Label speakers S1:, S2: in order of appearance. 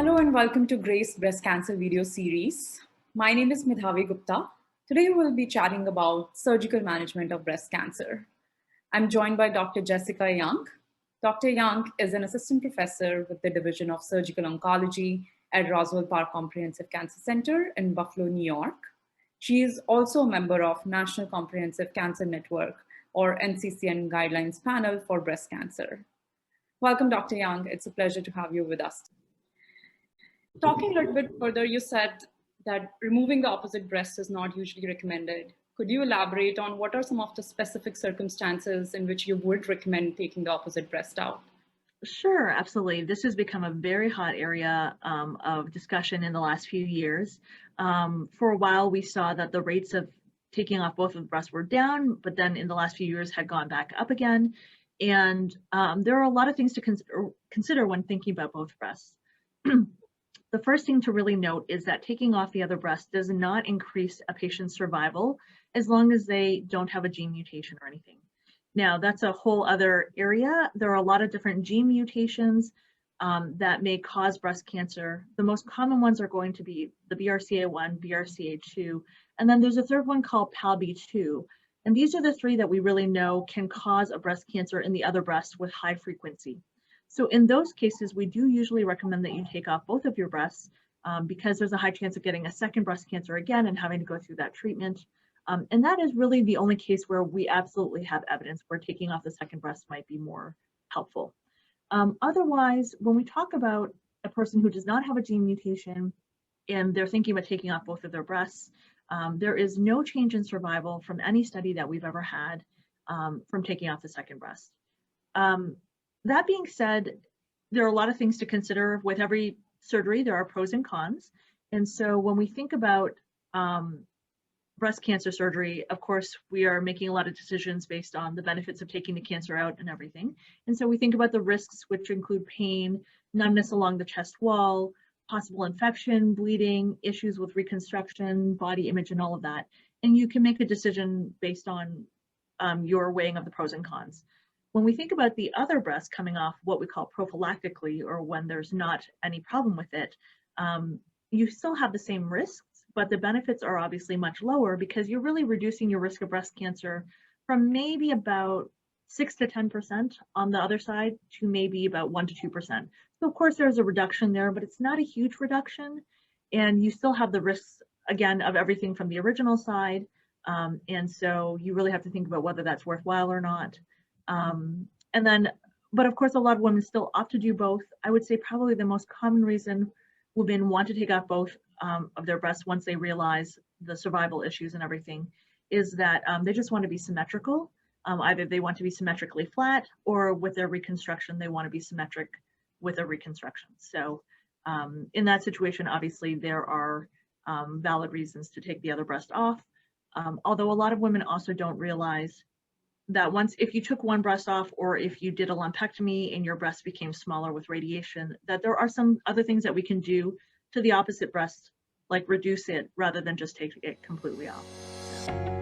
S1: Hello and welcome to Grace Breast Cancer video series. My name is Medhavi Gupta. Today we'll be chatting about surgical management of breast cancer. I'm joined by Dr. Jessica Young. Dr. Young is an assistant professor with the Division of Surgical Oncology at Roswell Park Comprehensive Cancer Center in Buffalo, New York. She is also a member of National Comprehensive Cancer Network, or NCCN Guidelines Panel for Breast Cancer. Welcome, Dr. Young. It's a pleasure to have you with us. Talking a little bit further, you said that removing the opposite breast is not usually recommended. Could you elaborate on what are some of the specific circumstances in which you would recommend taking the opposite breast out?
S2: Sure, absolutely. This has become a very hot area of discussion in the last few years. For a while, we saw that the rates of taking off both of the breasts were down, but then in the last few years had gone back up again. And there are a lot of things to consider when thinking about both breasts. The first thing to really note is that taking off the other breast does not increase a patient's survival as long as they don't have a gene mutation or anything. Now, that's a whole other area. There are a lot of different gene mutations that may cause breast cancer. The most common ones are going to be the BRCA1, BRCA2, and then there's a third one called PALB2. And these are the three that we really know can cause a breast cancer in the other breast with high frequency. So in those cases, we do usually recommend that you take off both of your breasts because there's a high chance of getting a second breast cancer again and having to go through that treatment. And that is really the only case where we absolutely have evidence where taking off the second breast might be more helpful. Otherwise, when we talk about a person who does not have a gene mutation and they're thinking about taking off both of their breasts, there is no change in survival from any study that we've ever had from taking off the second breast. That being said, there are a lot of things to consider with every surgery. There are pros and cons. And so when we think about breast cancer surgery, of course, we are making a lot of decisions based on the benefits of taking the cancer out and everything. And so we think about the risks, which include pain, numbness along the chest wall, possible infection, bleeding, issues with reconstruction, body image, and all of that. And you can make a decision based on your weighing of the pros and cons. When we think about the other breast coming off what we call prophylactically, or when there's not any problem with it, you still have the same risks, but the benefits are obviously much lower because you're really reducing your risk of breast cancer from maybe about 6 to 10% on the other side to maybe about 1 to 2%. So of course there's a reduction there, but it's not a huge reduction. And you still have the risks, again, of everything from the original side. And so you really have to think about whether that's worthwhile or not. But of course, a lot of women still opt to do both. I would say probably the most common reason women want to take off both of their breasts once they realize the survival issues and everything is that they just want to be symmetrical. Either they want to be symmetrically flat or with their reconstruction, they want to be symmetric with a reconstruction. So in that situation, obviously there are valid reasons to take the other breast off. Although a lot of women also don't realize that if you took one breast off or if you did a lumpectomy and your breast became smaller with radiation, that there are some other things that we can do to the opposite breast, like reduce it rather than just take it completely off.